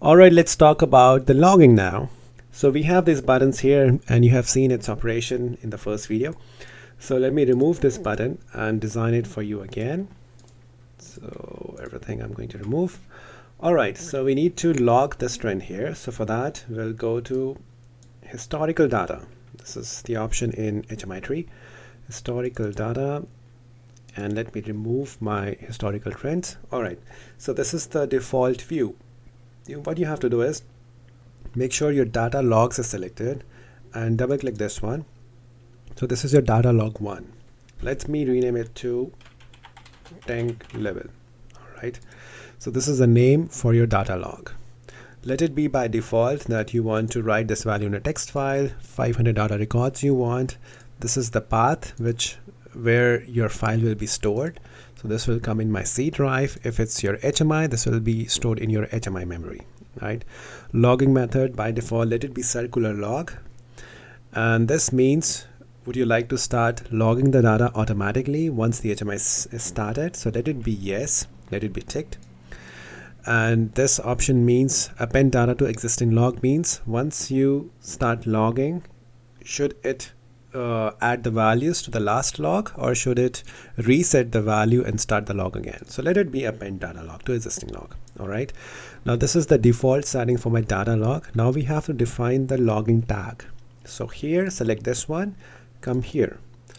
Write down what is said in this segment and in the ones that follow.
All right, let's talk about the logging now. So we have these buttons here and you have seen its operation in the first video. So let me remove this button and design it for you again. So everything I'm going to remove. All right, so we need to log this trend here. So for that, we'll go to historical data. This is the option in HMI tree, historical data. And let me remove my historical trends. All right, so this is the default view. What you have to do is make sure your data logs is selected and double click this one. So this is your data log 1. Let me rename it to tank level. All right, so this is the name for your data log. Let it be by default that you want to write this value in a text file, 500 data records you want. This is the path where your file will be stored. So this will come in my C drive. If it's your HMI, this will be stored in your HMI memory, right? Logging method by default, let it be circular log. And this means, would you like to start logging the data automatically once the HMI is started? So let it be yes, let it be ticked. And this option means append data to existing log means once you start logging, should it add the values to the last log or should it reset the value and start the log again? So let it be append data log to existing log. All right, now this is the default setting for my data log. Now we have to define the logging tag. So here, select this one, come here.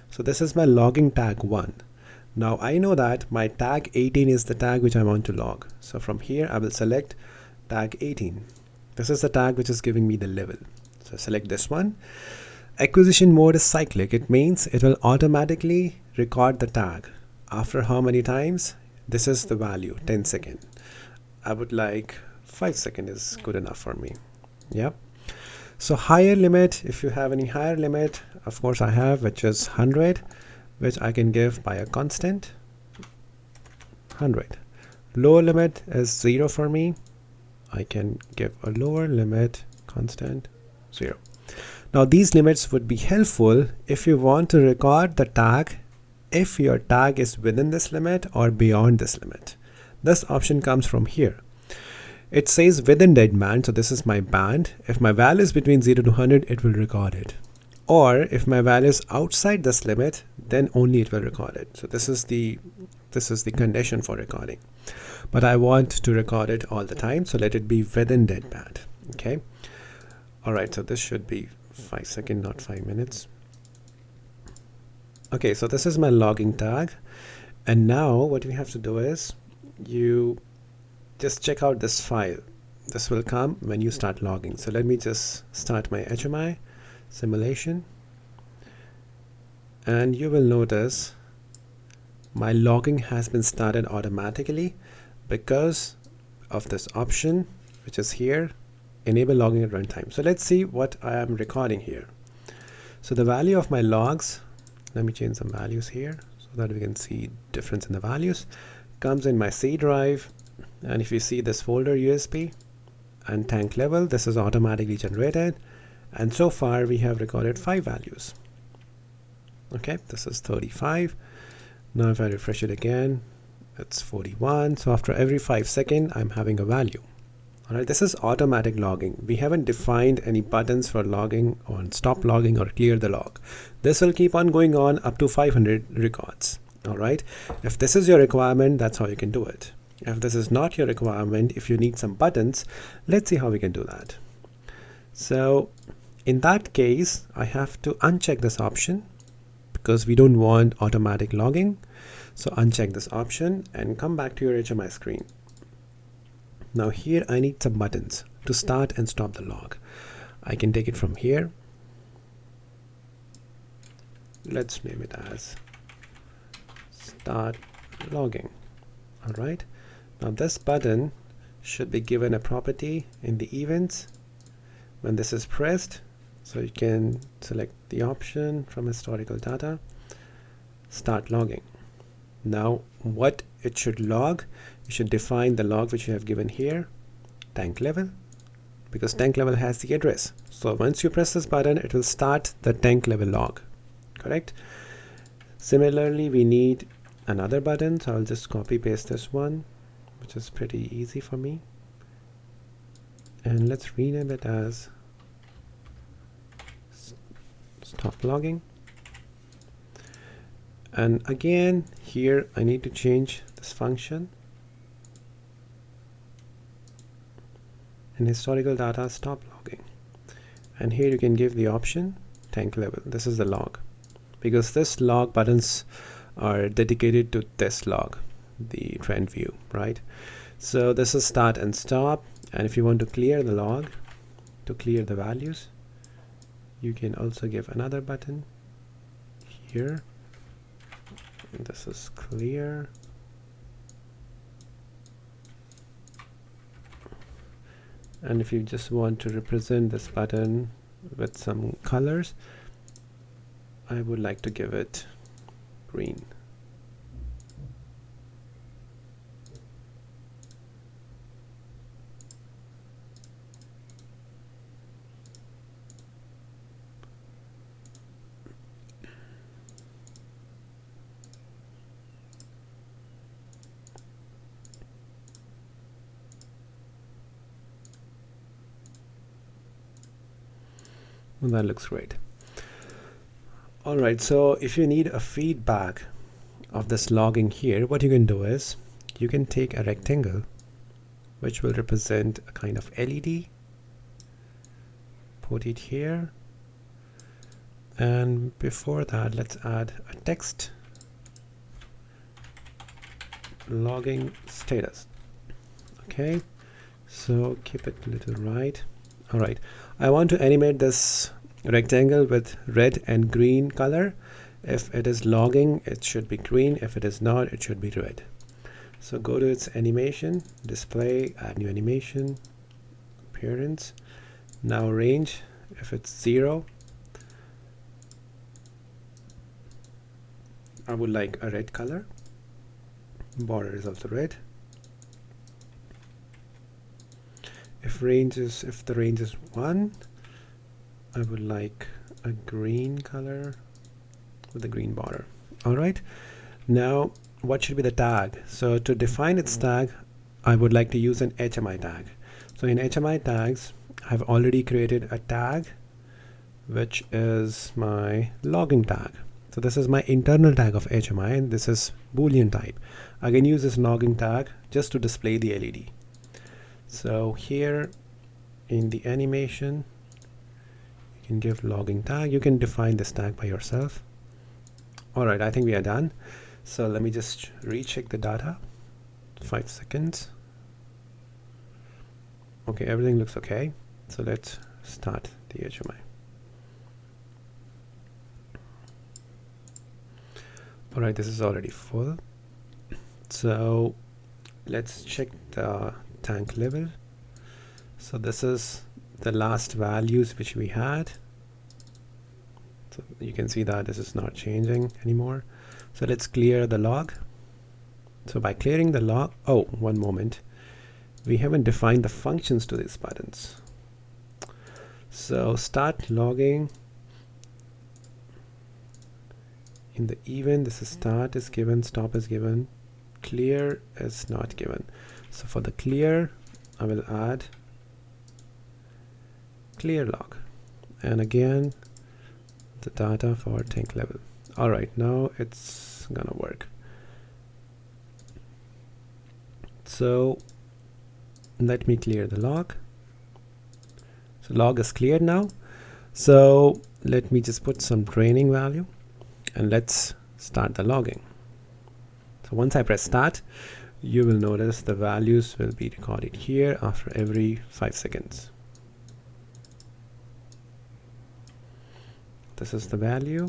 So this is my logging tag 1. Now I know that my tag 18 is the tag which I want to log. So from here I will select tag 18. This is the tag which is giving me the level. So select this one. Acquisition mode is cyclic. It means it will automatically record the tag. After how many times? This is the value, 10 seconds. I would like 5 seconds is good enough for me. Yep. So higher limit, if you have any higher limit, of course I have, which is 100, which I can give by a constant 100. Lower limit is 0 for me. I can give a lower limit constant 0. Now these limits would be helpful if you want to record the tag if your tag is within this limit or beyond this limit. This option comes from here. It says within that band, so this is my band. If my value is between 0 to 100, it will record it. Or if my value is outside this limit, then only it will record it. So this is the condition for recording. But I want to record it all the time, so let it be within that band. Okay. All right, so this should be 5 seconds, not 5 minutes. Okay, so this is my logging tag. And now what we have to do is you just check out this file. This will come when you start logging. So let me just start my HMI simulation. And you will notice my logging has been started automatically because of this option, which is here. Enable logging at runtime. So let's see what I am recording here. So the value of my logs, let me change some values here so that we can see difference in the values, comes in my C drive. And if you see this folder USB and tank level, this is automatically generated. And so far we have recorded 5 values. Okay, this is 35. Now if I refresh it again, it's 41. So after every 5 seconds, I'm having a value. All right, this is automatic logging. We haven't defined any buttons for logging or stop logging or clear the log. This will keep on going on up to 500 records. All right, if this is your requirement, that's how you can do it. If this is not your requirement, if you need some buttons, let's see how we can do that. So in that case, I have to uncheck this option because we don't want automatic logging. So uncheck this option and come back to your HMI screen. Now here I need some buttons to start and stop the log. I can take it from here. Let's name it as start logging. All right. Now this button should be given a property in the events when this is pressed. So you can select the option from historical data, start logging. Now what it should log, you should define the log which you have given here, tank level, because tank level has the address. So once you press this button, it will start the tank level log, correct? Similarly, we need another button, so I'll just copy paste this one, which is pretty easy for me. and let's rename it as stop logging. And again here I need to change this function in historical data stop logging, and here you can give the option tank level. This is the log, because this log buttons are dedicated to this log, the trend view, right? So this is start and stop, and if you want to clear the log, to clear the values, you can also give another button here, and this is clear. And if you just want to represent this button with some colors, I would like to give it green. Well, that looks great. Alright, so if you need a feedback of this logging here, what you can do is you can take a rectangle which will represent a kind of LED, put it here, and before that let's add a text, logging status. Okay, so keep it a little right. Alright, I want to animate this rectangle with red and green color. If it is logging, it should be green. If it is not, it should be red. So go to its animation, display, add new animation, appearance. Now range, if it's 0, I would like a red color. Border is also red. If the range is 1, I would like a green color with a green border. Alright, now what should be the tag? So to define its tag, I would like to use an HMI tag. So in HMI tags, I've already created a tag which is my logging tag. So this is my internal tag of HMI, and this is Boolean type. I can use this logging tag just to display the LED. So here in the animation, you can give logging tag. You can define this tag by yourself. Alright, I think we are done. So let me just recheck the data. 5 seconds. Okay, everything looks okay. So let's start the HMI. Alright, this is already full. So let's check the tank level. So this is the last values which we had. So you can see that this is not changing anymore. So let's clear the log. So by clearing the log, oh, one moment, we haven't defined the functions to these buttons. So start logging, in the event, this is start is given, stop is given, clear is not given. So for the clear, I will add clear log, and again the data for tank level. Alright, now it's gonna work. So let me clear the log. So log is cleared now. So let me just put some training value, and let's start the logging. So once I press start, you will notice the values will be recorded here after every 5 seconds. This is the value.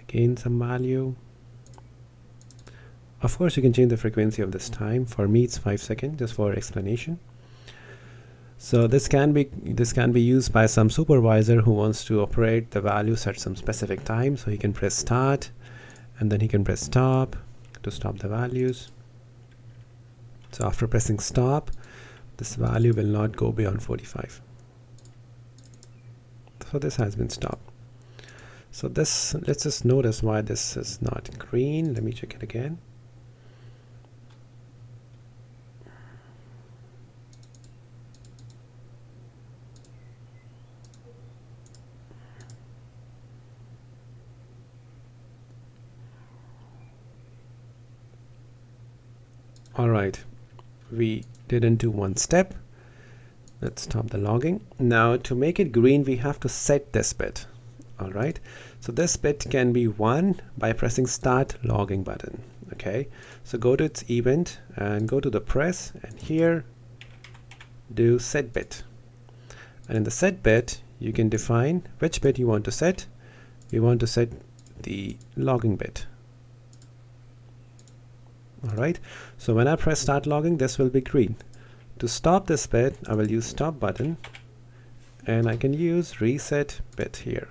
Again, some value. Of course, you can change the frequency of this time. For me, it's 5 seconds, just for explanation. So this can be used by some supervisor who wants to operate the values at some specific time. So he can press start, and then he can press stop to stop the values. So after pressing stop, this value will not go beyond 45. So this has been stopped. So this, let's just notice why this is not green. Let me check it again. Alright, we didn't do one step. Let's stop the logging. Now to make it green, we have to set this bit. Alright, so this bit can be 1 by pressing Start Logging button. Okay, so go to its event and go to the press, and here do set bit. And in the set bit, you can define which bit you want to set. We want to set the logging bit. Alright, so when I press Start Logging, this will be green. To stop this bit, I will use Stop button, and I can use Reset bit here.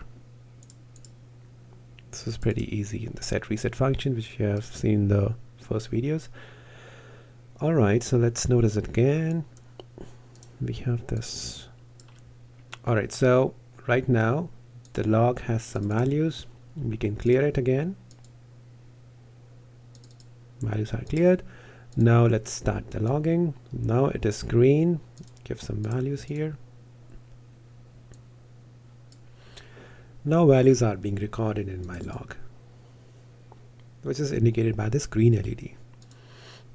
This is pretty easy in the set reset function, which you have seen in the first videos. Alright, so let's notice it again. We have this. Alright, so right now the log has some values. We can clear it again. Values are cleared. Now let's start the logging. Now it is green. Give some values here. Now values are being recorded in my log, which is indicated by this green LED.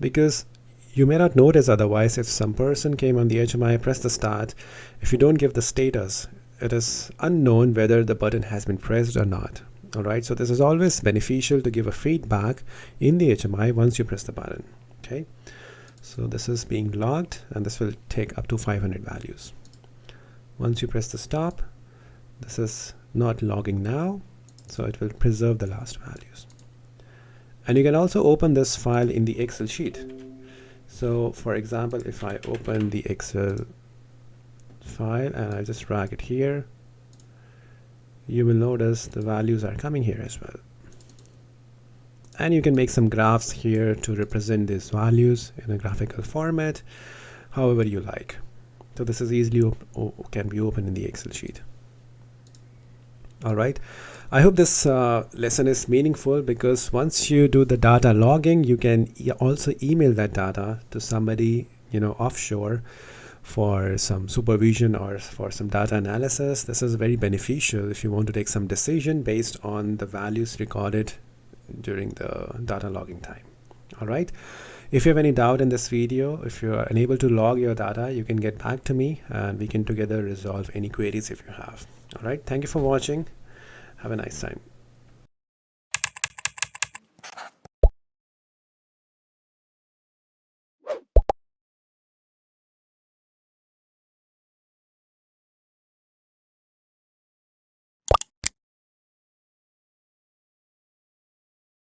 Because you may not notice otherwise, if some person came on the HMI, press the start, if you don't give the status, it is unknown whether the button has been pressed or not. Alright, so this is always beneficial to give a feedback in the HMI once you press the button. Okay, so this is being logged, and this will take up to 500 values. Once you press the stop, this is not logging now, so it will preserve the last values. And you can also open this file in the Excel sheet. So for example, if I open the Excel file and I just drag it here, you will notice the values are coming here as well. And you can make some graphs here to represent these values in a graphical format, however you like. So this is easily can be opened in the Excel sheet. Alright, I hope this lesson is meaningful, because once you do the data logging, you can also email that data to somebody, offshore, for some supervision or for some data analysis. This is very beneficial if you want to take some decision based on the values recorded during the data logging time. Alright, if you have any doubt in this video, if you are unable to log your data, you can get back to me and we can together resolve any queries if you have. Alright, thank you for watching. Have a nice time.